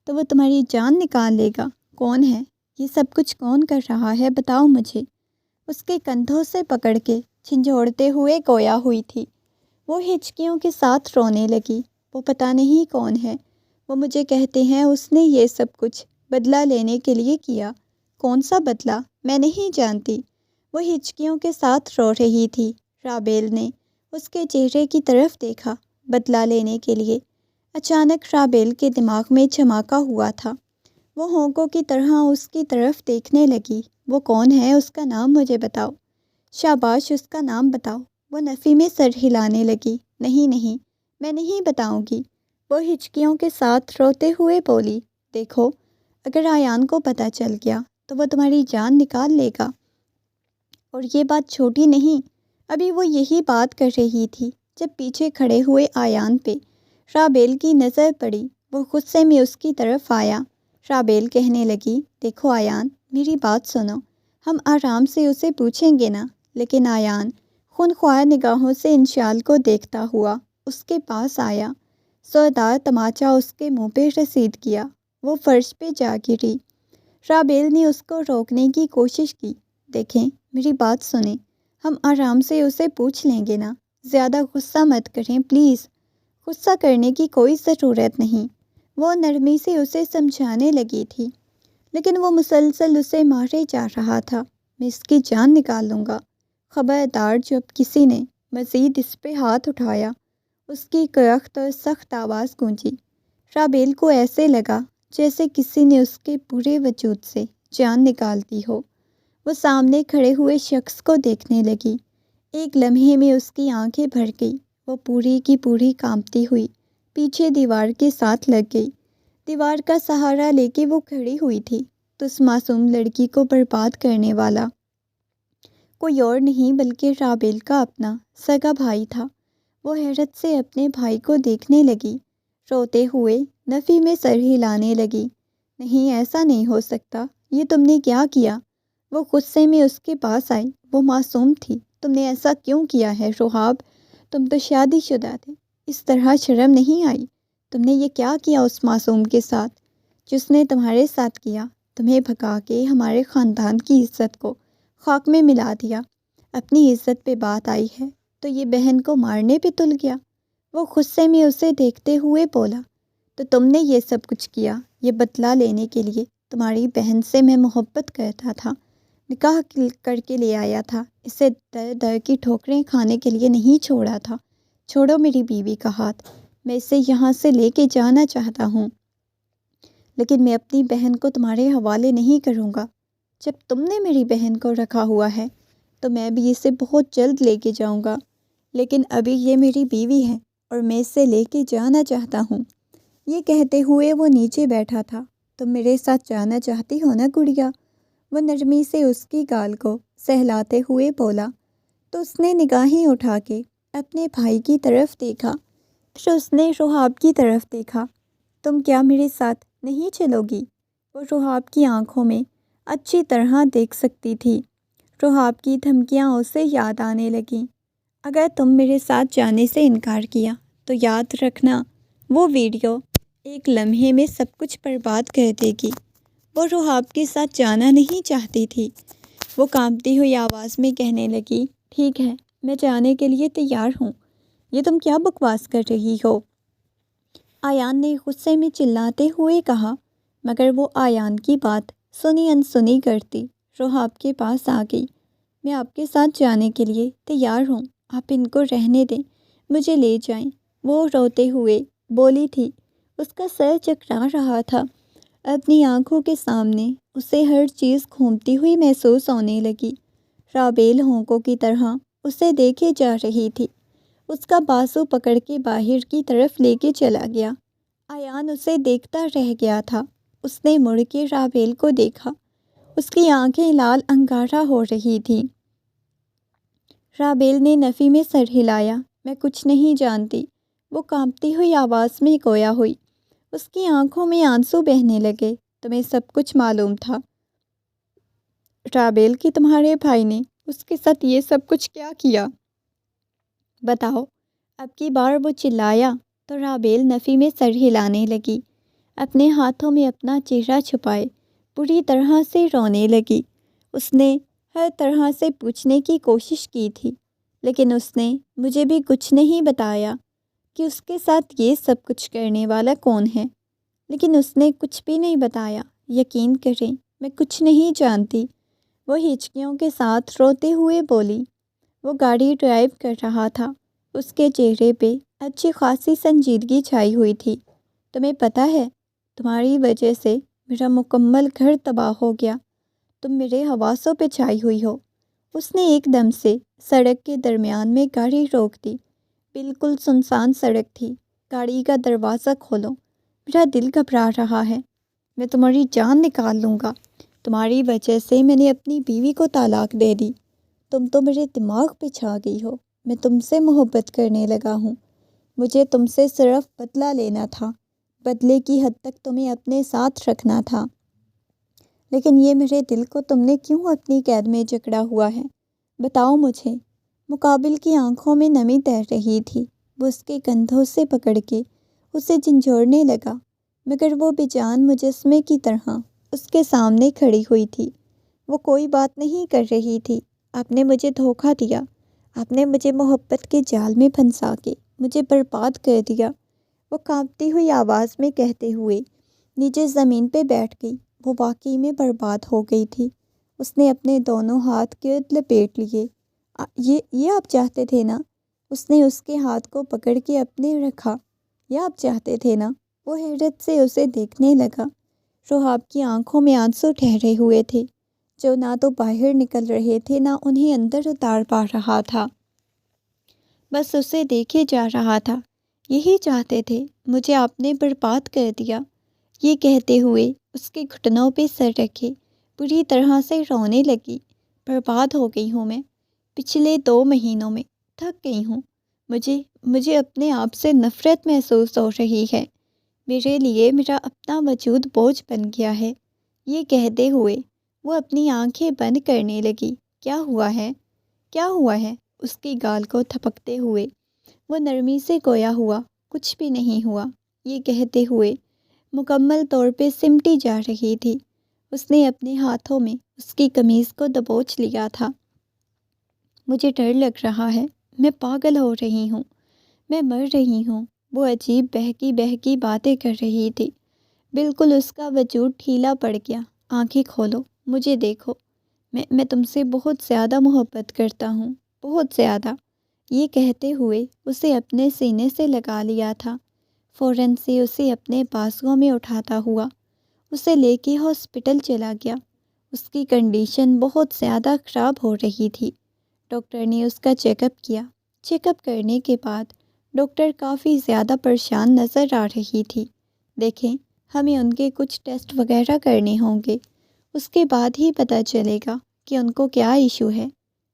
تو وہ تمہاری جان نکال لے گا۔ کون ہے یہ سب کچھ، کون کر رہا ہے، بتاؤ مجھے۔ اس کے کندھوں سے پکڑ کے جھنجھوڑتے ہوئے گویا ہوئی تھی۔ وہ ہچکیوں کے ساتھ رونے لگی۔ وہ پتہ نہیں کون ہے، وہ مجھے کہتے ہیں اس نے یہ سب کچھ بدلہ لینے کے لیے کیا۔ کون سا بدلہ؟ میں نہیں جانتی۔ وہ ہچکیوں کے ساتھ رو رہی تھی۔ رابیل نے اس کے چہرے کی طرف دیکھا۔ بدلہ لینے کے لیے؟ اچانک رابیل کے دماغ میں چمکا ہوا تھا۔ وہ ہونکوں کی طرح اس کی طرف دیکھنے لگی۔ وہ کون ہے؟ اس کا نام مجھے بتاؤ۔ شاباش، اس کا نام بتاؤ۔ وہ نفی میں سر ہلانے لگی۔ نہیں، میں نہیں بتاؤں گی۔ وہ ہچکیوں کے ساتھ روتے ہوئے بولی، دیکھو اگر آیان کو پتہ چل گیا تو وہ تمہاری جان نکال لے گا۔ اور یہ بات چھوٹی نہیں۔ ابھی وہ یہی بات کر رہی تھی جب پیچھے کھڑے ہوئے آیان پہ رابیل کی نظر پڑی۔ وہ غصے میں اس کی طرف آیا۔ رابیل کہنے لگی، دیکھو آیان، میری بات سنو، ہم آرام سے اسے پوچھیں گے نا۔ لیکن آیان خونخوار نگاہوں سے انشال کو دیکھتا ہوا اس کے پاس آیا۔ زوردار تماچا اس کے منہ پہ رسید کیا۔ وہ فرش پہ جا گری۔ رابیل نے اس کو روکنے کی کوشش کی۔ دیکھیں، میری بات سنیں، ہم آرام سے اسے پوچھ لیں گے نا۔ زیادہ غصہ مت کریں پلیز۔ غصہ کرنے کی کوئی ضرورت نہیں۔ وہ نرمی سے اسے سمجھانے لگی تھی، لیکن وہ مسلسل اسے مارے جا رہا تھا۔ میں اس کی جان نکال لوں گا، خبردار۔ جب کسی نے مزید اس پہ ہاتھ اٹھایا، اس کی کرخت اور سخت آواز گونجی۔ رابیل کو ایسے لگا جیسے کسی نے اس کے پورے وجود سے جان نکال دی ہو۔ وہ سامنے کھڑے ہوئے شخص کو دیکھنے لگی۔ ایک لمحے میں اس کی آنکھیں بھر گئی۔ وہ پوری کی پوری کانپتی ہوئی پیچھے دیوار کے ساتھ لگ گئی۔ دیوار کا سہارا لے کے وہ کھڑی ہوئی تھی تو اس معصوم لڑکی کو برباد کرنے والا کوئی اور نہیں بلکہ رابیل کا اپنا سگا بھائی تھا۔ وہ حیرت سے اپنے بھائی کو دیکھنے لگی، روتے ہوئے نفی میں سر ہلانے لگی۔ نہیں، ایسا نہیں ہو سکتا، یہ تم نے کیا کیا؟ وہ غصے میں اس کے پاس آئی۔ وہ معصوم تھی، تم نے ایسا کیوں کیا ہے روحاب؟ تم تو شادی شدہ تھے، اس طرح شرم نہیں آئی؟ تم نے یہ کیا کیا اس معصوم کے ساتھ؟ جس نے تمہارے ساتھ کیا، تمہیں بھگا کے ہمارے خاندان کی عزت کو خاک میں ملا دیا۔ اپنی عزت پہ بات آئی ہے تو یہ بہن کو مارنے پہ تل گیا۔ وہ غصے میں اسے دیکھتے ہوئے بولا، تو تم نے یہ سب کچھ کیا یہ بدلہ لینے کے لیے؟ تمہاری بہن سے میں محبت کرتا تھا، نکاح کر کے لے آیا تھا، اسے در در کی ٹھوکریں کھانے کے لیے نہیں چھوڑا تھا۔ چھوڑو میری بیوی کا ہاتھ، میں اسے یہاں سے لے کے جانا چاہتا ہوں، لیکن میں اپنی بہن کو تمہارے حوالے نہیں کروں گا۔ جب تم نے میری بہن کو رکھا ہوا ہے تو میں بھی اسے بہت جلد لے کے جاؤں گا، لیکن ابھی یہ میری بیوی ہے اور میں اسے لے کے جانا چاہتا ہوں۔ یہ کہتے ہوئے وہ نیچے بیٹھا تھا۔ تم میرے ساتھ جانا چاہتی ہو نا گڑیا؟ وہ نرمی سے اس کی گال کو سہلاتے ہوئے بولا، تو اس نے نگاہیں اٹھا کے اپنے بھائی کی طرف دیکھا، پھر اس نے رحاب کی طرف دیکھا۔ تم کیا میرے ساتھ نہیں چلو گی؟ وہ رحاب کی آنکھوں میں اچھی طرح دیکھ سکتی تھی۔ رحاب کی دھمکیاں اسے یاد آنے لگیں۔ اگر تم میرے ساتھ جانے سے انکار کیا تو یاد رکھنا وہ ویڈیو ایک لمحے میں سب کچھ برباد کر دے گی۔ وہ رحاب کے ساتھ جانا نہیں چاہتی تھی۔ وہ کانپتی ہوئی آواز میں کہنے لگی، ٹھیک ہے، میں جانے کے لیے تیار ہوں۔ یہ تم کیا بکواس کر رہی ہو؟ آیان نے غصے میں چلاتے ہوئے کہا، مگر وہ آیان کی بات سنی انسنی کرتی رحاب کے پاس آ گئی۔ میں آپ کے ساتھ جانے کے لیے تیار ہوں، آپ ان کو رہنے دیں، مجھے لے جائیں۔ وہ روتے ہوئے بولی تھی۔ اس کا سر چکرا رہا تھا۔ اپنی آنکھوں کے سامنے اسے ہر چیز گھومتی ہوئی محسوس ہونے لگی۔ رابیل ہونکوں کی طرح اسے دیکھے جا رہی تھی۔ اس کا بازو پکڑ کے باہر کی طرف لے کے چلا گیا۔ آیان اسے دیکھتا رہ گیا تھا۔ اس نے مڑ کے رابیل کو دیکھا۔ اس کی آنکھیں لال انگارہ ہو رہی تھیں۔ رابیل نے نفی میں سر ہلایا، میں کچھ نہیں جانتی، وہ کانپتی ہوئی آواز میں گویا ہوئی۔ اس کی آنکھوں میں آنسو بہنے لگے۔ تمہیں سب کچھ معلوم تھا رابیل کہ تمہارے بھائی نے اس کے ساتھ یہ سب کچھ کیا کیا؟ بتاؤ۔ اب کی بار وہ چلایا تو رابیل نفی میں سر ہلانے لگی، اپنے ہاتھوں میں اپنا چہرہ چھپائے بری طرح سے رونے لگی۔ اس نے ہر طرح سے پوچھنے کی کوشش کی تھی، لیکن اس نے مجھے بھی کچھ نہیں بتایا کہ اس کے ساتھ یہ سب کچھ کرنے والا کون ہے، لیکن اس نے کچھ بھی نہیں بتایا۔ یقین کریں میں کچھ نہیں جانتی۔ وہ ہچکیوں کے ساتھ روتے ہوئے بولی۔ وہ گاڑی ڈرائیو کر رہا تھا۔ اس کے چہرے پہ اچھی خاصی سنجیدگی چھائی ہوئی تھی۔ تمہیں پتہ ہے تمہاری وجہ سے میرا مکمل گھر تباہ ہو گیا، تم میرے حواسوں پہ چھائی ہوئی ہو۔ اس نے ایک دم سے سڑک کے درمیان میں گاڑی روک دی۔ بالکل سنسان سڑک تھی۔ گاڑی کا دروازہ کھولو، میرا دل گھبرا رہا ہے، میں تمہاری جان نکال لوں گا۔ تمہاری وجہ سے میں نے اپنی بیوی کو طلاق دے دی۔ تم تو میرے دماغ پہ چھا گئی ہو۔ میں تم سے محبت کرنے لگا ہوں۔ مجھے تم سے صرف بدلہ لینا تھا، بدلے کی حد تک تمہیں اپنے ساتھ رکھنا تھا، لیکن یہ میرے دل کو تم نے کیوں اپنی قید میں جکڑا ہوا ہے؟ بتاؤ مجھے۔ مقابل کی آنکھوں میں نمی تیر رہی تھی۔ وہ اس کے کندھوں سے پکڑ کے اسے جھنجھوڑنے لگا، مگر وہ بے جان مجسمے کی طرح اس کے سامنے کھڑی ہوئی تھی۔ وہ کوئی بات نہیں کر رہی تھی۔ آپ نے مجھے دھوکہ دیا، آپ نے مجھے محبت کے جال میں پھنسا کے مجھے برباد کر دیا، وہ کانپتی ہوئی آواز میں کہتے ہوئے نیچے زمین پہ بیٹھ گئی۔ وہ واقعی میں برباد ہو گئی تھی۔ اس نے اپنے دونوں ہاتھ گرد لپیٹ لیے۔ یہ آپ چاہتے تھے نا؟ اس نے اس کے ہاتھ کو پکڑ کے اپنے رکھا۔ یہ آپ چاہتے تھے نا؟ وہ حیرت سے اسے دیکھنے لگا۔ رحاب کی آنکھوں میں آنسو ٹھہرے ہوئے تھے، جو نہ تو باہر نکل رہے تھے نہ انہیں اندر اتار پا رہا تھا۔ بس اسے دیکھے جا رہا تھا۔ یہی چاہتے تھے، مجھے آپ نے برباد کر دیا۔ یہ کہتے ہوئے اس کے گھٹنوں پہ سر رکھے بری طرح سے رونے لگی۔ برباد ہو گئی ہوں میں، پچھلے 2 مہینوں میں تھک گئی ہوں۔ مجھے اپنے آپ سے نفرت محسوس ہو رہی ہے۔ میرے لیے میرا اپنا وجود بوجھ بن گیا ہے۔ یہ کہتے ہوئے وہ اپنی آنکھیں بند کرنے لگی۔ کیا ہوا ہے؟ کیا ہوا ہے؟ اس کی گال کو تھپکتے ہوئے وہ نرمی سے گویا ہوا، کچھ بھی نہیں ہوا۔ یہ کہتے ہوئے مکمل طور پہ سمٹی جا رہی تھی۔ اس نے اپنے ہاتھوں میں اس کی قمیض کو دبوچ لیا تھا۔ مجھے ڈر لگ رہا ہے، میں پاگل ہو رہی ہوں، میں مر رہی ہوں۔ وہ عجیب بہکی باتیں کر رہی تھی۔ بالکل اس کا وجود ڈھیلا پڑ گیا۔ آنکھیں کھولو، مجھے دیکھو، میں تم سے بہت زیادہ محبت کرتا ہوں، بہت زیادہ۔ یہ کہتے ہوئے اسے اپنے سینے سے لگا لیا تھا۔ فوراً سے اسے اپنے بازوؤں میں اٹھاتا ہوا اسے لے کے ہاسپٹل چلا گیا۔ اس کی کنڈیشن بہت زیادہ خراب ہو رہی تھی۔ ڈاکٹر نے اس کا چیک اپ کیا۔ چیک اپ کرنے کے بعد ڈاکٹر کافی زیادہ پریشان نظر آ رہی تھی۔ دیکھیں، ہمیں ان کے کچھ ٹیسٹ وغیرہ کرنے ہوں گے، اس کے بعد ہی پتہ چلے گا کہ ان کو کیا ایشو ہے،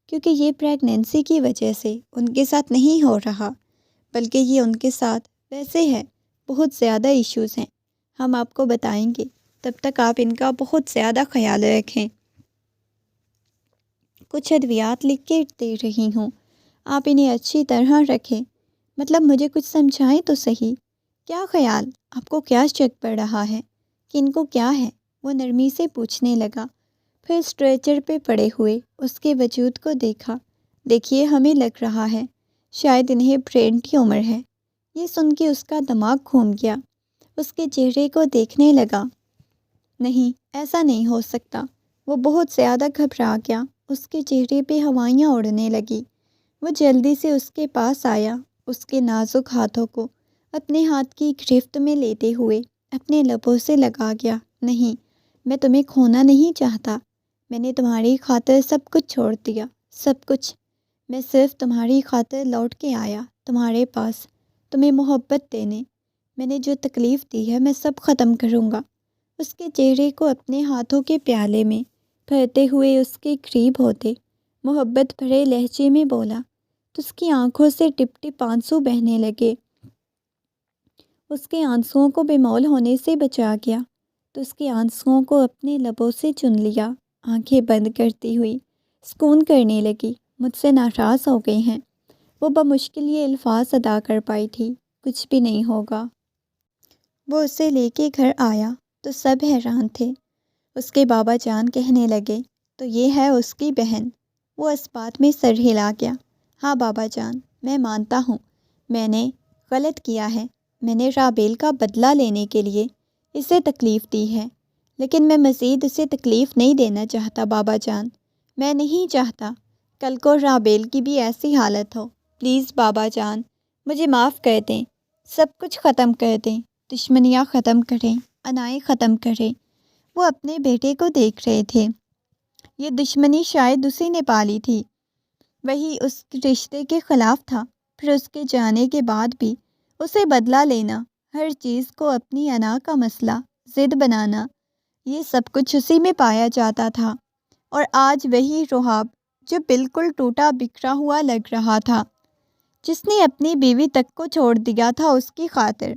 کیونکہ یہ پریگنینسی کی وجہ سے ان کے ساتھ نہیں ہو رہا، بلکہ یہ ان کے ساتھ ویسے ہے، بہت زیادہ ایشوز ہیں۔ ہم آپ کو بتائیں گے، تب تک آپ ان کا بہت زیادہ خیال رکھیں۔ کچھ ادویات لکھ کے دے رہی ہوں، آپ انہیں اچھی طرح رکھیں۔ مطلب مجھے کچھ سمجھائیں تو صحیح، کیا خیال، آپ کو کیا شک پڑ رہا ہے کہ ان کو کیا ہے؟ وہ نرمی سے پوچھنے لگا۔ پھر اسٹریچر پہ پڑے ہوئے اس کے وجود کو دیکھا۔ دیکھیے، ہمیں لگ رہا ہے شاید انہیں برین ٹیومر ہے۔ یہ سن کے اس کا دماغ گھوم گیا۔ اس کے چہرے کو دیکھنے لگا۔ نہیں، ایسا نہیں ہو سکتا۔ وہ بہت زیادہ گھبرا گیا۔ اس کے چہرے پہ ہوائیاں اڑنے لگی۔ وہ جلدی سے اس کے پاس آیا، اس کے نازک ہاتھوں کو اپنے ہاتھ کی گرفت میں لیتے ہوئے اپنے لبوں سے لگا گیا۔ نہیں، میں تمہیں کھونا نہیں چاہتا۔ میں نے تمہاری خاطر سب کچھ چھوڑ دیا، سب کچھ۔ میں صرف تمہاری خاطر لوٹ کے آیا تمہارے پاس، تمہیں محبت دینے۔ میں نے جو تکلیف دی ہے میں سب ختم کروں گا۔ اس کے چہرے کو اپنے ہاتھوں کے پیالے میں بھرتے ہوئے اس کے قریب ہوتے محبت بھرے لہجے میں بولا، تو اس کی آنکھوں سے ٹپ ٹپ آنسو بہنے لگے۔ اس کے آنسوؤں کو بے مول ہونے سے بچا گیا تو اس کے آنسوؤں کو اپنے لبوں سے چن لیا۔ آنکھیں بند کرتی ہوئی سکون کرنے لگی۔ مجھ سے ناراض ہو گئی ہیں، وہ بمشکل یہ الفاظ ادا کر پائی تھی۔ کچھ بھی نہیں ہوگا۔ وہ اسے لے کے گھر آیا تو سب حیران تھے۔ اس کے بابا جان کہنے لگے، تو یہ ہے اس کی بہن؟ وہ اس بات میں سر ہلا گیا۔ ہاں بابا جان، میں مانتا ہوں میں نے غلط کیا ہے۔ میں نے رابیل کا بدلہ لینے کے لیے اسے تکلیف دی ہے، لیکن میں مزید اسے تکلیف نہیں دینا چاہتا بابا جان۔ میں نہیں چاہتا کل کو رابیل کی بھی ایسی حالت ہو۔ پلیز بابا جان، مجھے معاف کر دیں، سب کچھ ختم کر دیں، دشمنیاں ختم کریں، انائیں ختم کریں۔ وہ اپنے بیٹے کو دیکھ رہے تھے۔ یہ دشمنی شاید اسی نے پالی تھی، وہی اس رشتے کے خلاف تھا۔ پھر اس کے جانے کے بعد بھی اسے بدلہ لینا، ہر چیز کو اپنی انا کا مسئلہ، ضد بنانا، یہ سب کچھ اسی میں پایا جاتا تھا۔ اور آج وہی رحاب جو بالکل ٹوٹا بکھرا ہوا لگ رہا تھا، جس نے اپنی بیوی تک کو چھوڑ دیا تھا اس کی خاطر،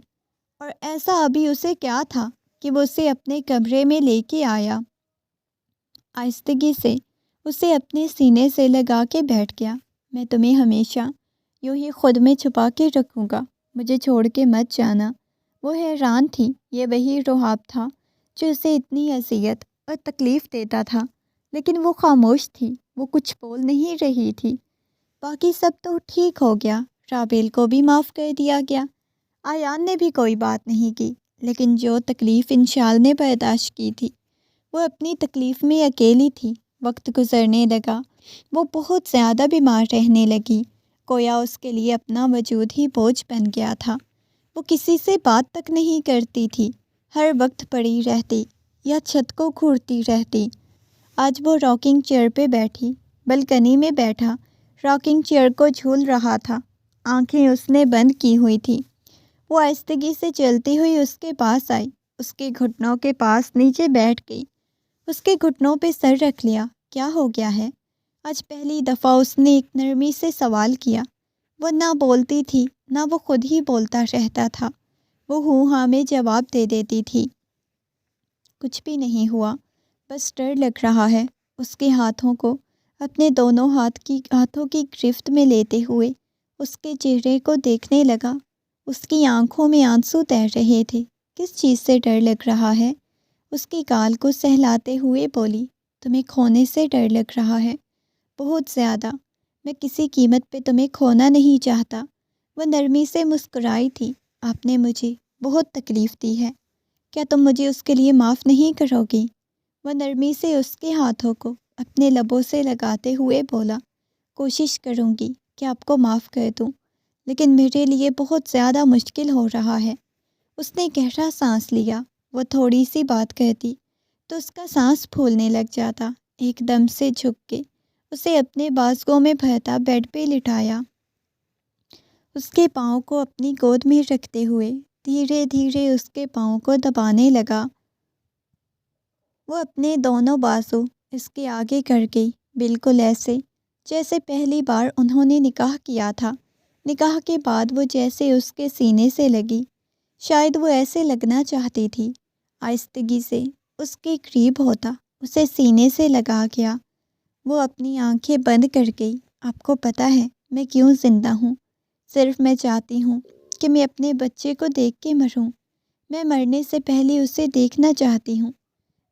اور ایسا ابھی اسے کیا تھا کہ وہ اسے اپنے کمرے میں لے کے آیا۔ آہستگی سے اسے اپنے سینے سے لگا کے بیٹھ گیا۔ میں تمہیں ہمیشہ یوں ہی خود میں چھپا کے رکھوں گا، مجھے چھوڑ کے مت جانا۔ وہ حیران تھی، یہ وہی رحاب تھا جو اسے اتنی اذیت اور تکلیف دیتا تھا، لیکن وہ خاموش تھی، وہ کچھ بول نہیں رہی تھی۔ باقی سب تو ٹھیک ہو گیا، رابیل کو بھی معاف کر دیا گیا، آیان نے بھی کوئی بات نہیں کی، لیکن جو تکلیف انشال نے برداشت کی تھی، وہ اپنی تکلیف میں اکیلی تھی۔ وقت گزرنے لگا، وہ بہت زیادہ بیمار رہنے لگی، گویا اس کے لیے اپنا وجود ہی بوجھ بن گیا تھا۔ وہ کسی سے بات تک نہیں کرتی تھی، ہر وقت پڑی رہتی یا چھت کو گھورتی رہتی۔ آج وہ راکنگ چیئر پہ بیٹھی، بلکنی میں بیٹھا راکنگ چیئر کو جھول رہا تھا۔ آنکھیں اس نے بند کی ہوئی تھی۔ وہ آہستگی سے چلتی ہوئی اس کے پاس آئی، اس کے گھٹنوں کے پاس نیچے بیٹھ گئی، اس کے گھٹنوں پہ سر رکھ لیا۔ کیا ہو گیا ہے؟ آج پہلی دفعہ اس نے ایک نرمی سے سوال کیا۔ وہ نہ بولتی تھی، نہ وہ خود ہی بولتا رہتا تھا، وہ ہوں ہاں میں جواب دے دیتی تھی۔ کچھ بھی نہیں ہوا، بس ڈر لگ رہا ہے۔ اس کے ہاتھوں کو اپنے دونوں ہاتھوں کی گرفت میں لیتے ہوئے اس کے چہرے کو دیکھنے لگا۔ اس کی آنکھوں میں آنسو تیر رہے تھے۔ کس چیز سے ڈر لگ رہا ہے؟ اس کی گال کو سہلاتے ہوئے بولی، تمہیں کھونے سے ڈر لگ رہا ہے؟ بہت زیادہ۔ میں کسی قیمت پہ تمہیں کھونا نہیں چاہتا۔ وہ نرمی سے مسکرائی تھی، آپ نے مجھے بہت تکلیف دی ہے، کیا تم مجھے اس کے لیے معاف نہیں کرو گی؟ وہ نرمی سے اس کے ہاتھوں کو اپنے لبوں سے لگاتے ہوئے بولا، کوشش کروں گی کہ آپ کو معاف کر دوں، لیکن میرے لیے بہت زیادہ مشکل ہو رہا ہے۔ اس نے گہرا سانس لیا۔ وہ تھوڑی سی بات کہتی تو اس کا سانس پھولنے لگ جاتا۔ ایک دم سے جھک کے اسے اپنے بازوؤں میں بھرتا بیڈ پہ لٹایا، اس کے پاؤں کو اپنی گود میں رکھتے ہوئے دھیرے دھیرے اس کے پاؤں کو دبانے لگا۔ وہ اپنے دونوں بازو اس کے آگے کر گئی، بالکل ایسے جیسے پہلی بار انہوں نے نکاح کیا تھا۔ نکاح کے بعد وہ جیسے اس کے سینے سے لگی، شاید وہ ایسے لگنا چاہتی تھی۔ آہستگی سے اس کے قریب ہوتا اسے سینے سے لگا گیا۔ وہ اپنی آنکھیں بند کر گئی۔ آپ کو پتہ ہے میں کیوں زندہ ہوں؟ صرف میں چاہتی ہوں کہ میں اپنے بچے کو دیکھ کے مروں۔ میں مرنے سے پہلے اسے دیکھنا چاہتی ہوں،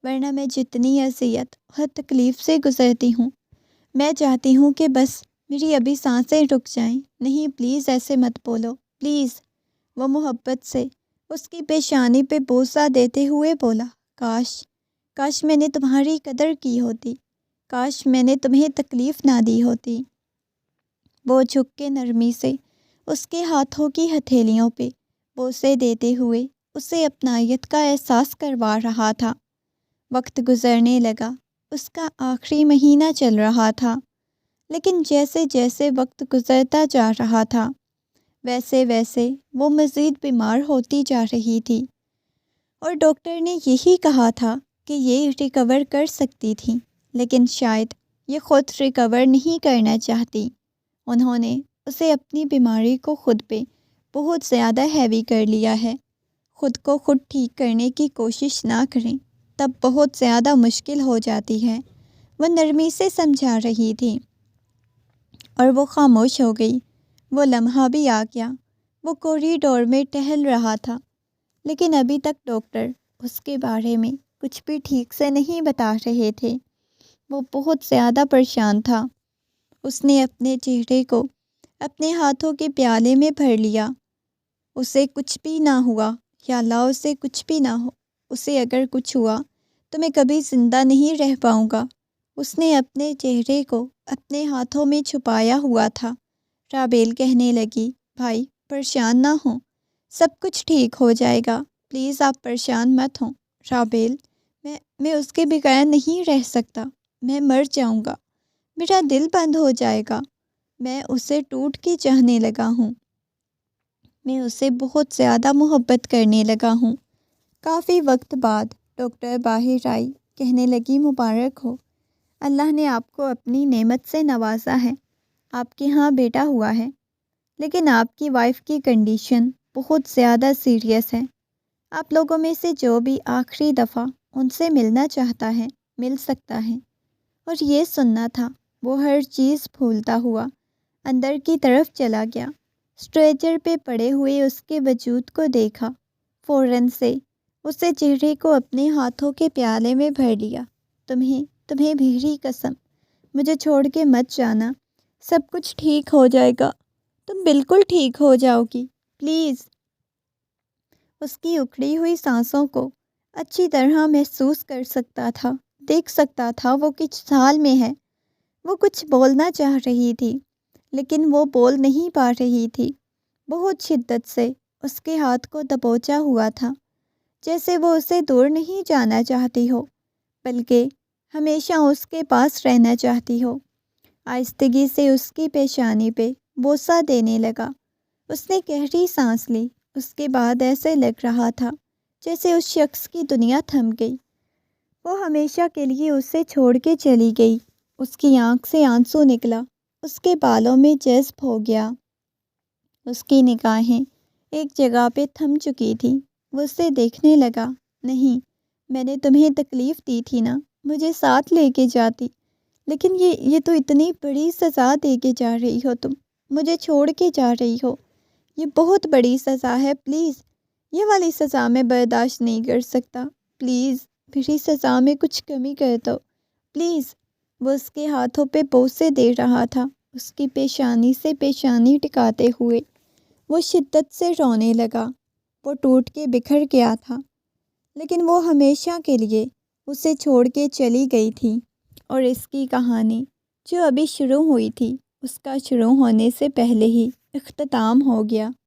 ورنہ میں جتنی اذیت اور تکلیف سے گزرتی ہوں، میں چاہتی ہوں کہ بس میری ابھی سانسیں رک جائیں۔ نہیں پلیز ایسے مت بولو، پلیز۔ وہ محبت سے اس کی پیشانی پہ بوسہ دیتے ہوئے بولا، کاش میں نے تمہاری قدر کی ہوتی، کاش میں نے تمہیں تکلیف نہ دی ہوتی۔ وہ جھک کے نرمی سے اس کے ہاتھوں کی ہتھیلیوں پہ بوسے دیتے ہوئے اسے اپنائیت کا احساس کروا رہا تھا۔ وقت گزرنے لگا، اس کا آخری مہینہ چل رہا تھا، لیکن جیسے جیسے وقت گزرتا جا رہا تھا ویسے ویسے وہ مزید بیمار ہوتی جا رہی تھی، اور ڈاکٹر نے یہی کہا تھا کہ یہ ریکور کر سکتی تھی، لیکن شاید یہ خود ریکور نہیں کرنا چاہتی۔ انہوں نے اسے اپنی بیماری کو خود پہ بہت زیادہ ہیوی کر لیا ہے۔ خود کو خود ٹھیک کرنے کی کوشش نہ کریں، تب بہت زیادہ مشکل ہو جاتی ہے۔ وہ نرمی سے سمجھا رہی تھی اور وہ خاموش ہو گئی۔ وہ لمحہ بھی آ گیا۔ وہ کوریڈور میں ٹہل رہا تھا، لیکن ابھی تک ڈاکٹر اس کے بارے میں کچھ بھی ٹھیک سے نہیں بتا رہے تھے۔ وہ بہت زیادہ پریشان تھا۔ اس نے اپنے چہرے کو اپنے ہاتھوں کے پیالے میں بھر لیا۔ اسے کچھ بھی نہ ہوا، یا اللہ اسے کچھ بھی نہ ہو، اسے اگر کچھ ہوا تو میں کبھی زندہ نہیں رہ پاؤں گا۔ اس نے اپنے چہرے کو اپنے ہاتھوں میں چھپایا ہوا تھا۔ رابیل کہنے لگی، بھائی پریشان نہ ہوں، سب کچھ ٹھیک ہو جائے گا، پلیز آپ پریشان مت ہوں۔ رابیل، میں اس کے بغیر نہیں رہ سکتا، میں مر جاؤں گا، میرا دل بند ہو جائے گا، میں اسے ٹوٹ کے چاہنے لگا ہوں، میں اسے بہت زیادہ محبت کرنے لگا ہوں۔ کافی وقت بعد ڈاکٹر باہر آئی، کہنے لگی، مبارک ہو، اللہ نے آپ کو اپنی نعمت سے نوازا ہے، آپ کے ہاں بیٹا ہوا ہے، لیکن آپ کی وائف کی کنڈیشن بہت زیادہ سیریس ہے۔ آپ لوگوں میں سے جو بھی آخری دفعہ ان سے ملنا چاہتا ہے مل سکتا ہے۔ اور یہ سننا تھا۔ وہ ہر چیز بھولتا ہوا اندر کی طرف چلا گیا۔ اسٹریچر پہ پڑے ہوئے اس کے وجود کو دیکھا، فوراً سے اسے چہرے کو اپنے ہاتھوں کے پیالے میں بھر لیا۔ تمہیں میری قسم، مجھے چھوڑ کے مت جانا، سب کچھ ٹھیک ہو جائے گا، تم بالکل ٹھیک ہو جاؤ گی، پلیز۔ اس کی اکھڑی ہوئی سانسوں کو اچھی طرح محسوس کر سکتا تھا، دیکھ سکتا تھا وہ کس حال میں ہے۔ وہ کچھ بولنا چاہ رہی تھی، لیکن وہ بول نہیں پا رہی تھی۔ بہت شدت سے اس کے ہاتھ کو دبوچا ہوا تھا، جیسے وہ اسے دور نہیں جانا چاہتی ہو، بلکہ ہمیشہ اس کے پاس رہنا چاہتی ہو۔ آہستگی سے اس کی پیشانی پہ بوسہ دینے لگا۔ اس نے گہری سانس لی۔ اس کے بعد ایسے لگ رہا تھا جیسے اس شخص کی دنیا تھم گئی، وہ ہمیشہ کے لیے اسے چھوڑ کے چلی گئی۔ اس کی آنکھ سے آنسو نکلا، اس کے بالوں میں جذب ہو گیا۔ اس کی نگاہیں ایک جگہ پہ تھم چکی تھی۔ وہ اسے دیکھنے لگا۔ نہیں، میں نے تمہیں تکلیف دی تھی نا، مجھے ساتھ لے کے جاتی، لیکن یہ تو اتنی بڑی سزا دے کے جا رہی ہو، تم مجھے چھوڑ کے جا رہی ہو، یہ بہت بڑی سزا ہے، پلیز یہ والی سزا میں برداشت نہیں کر سکتا، پلیز میری سزا میں کچھ کمی کر دو پلیز۔ وہ اس کے ہاتھوں پہ بوسے دے رہا تھا، اس کی پیشانی سے پیشانی ٹکاتے ہوئے۔ وہ شدت سے رونے لگا، وہ ٹوٹ کے بکھر گیا تھا، لیکن وہ ہمیشہ کے لیے اسے چھوڑ کے چلی گئی تھی، اور اس کی کہانی جو ابھی شروع ہوئی تھی اس کا شروع ہونے سے پہلے ہی اختتام ہو گیا۔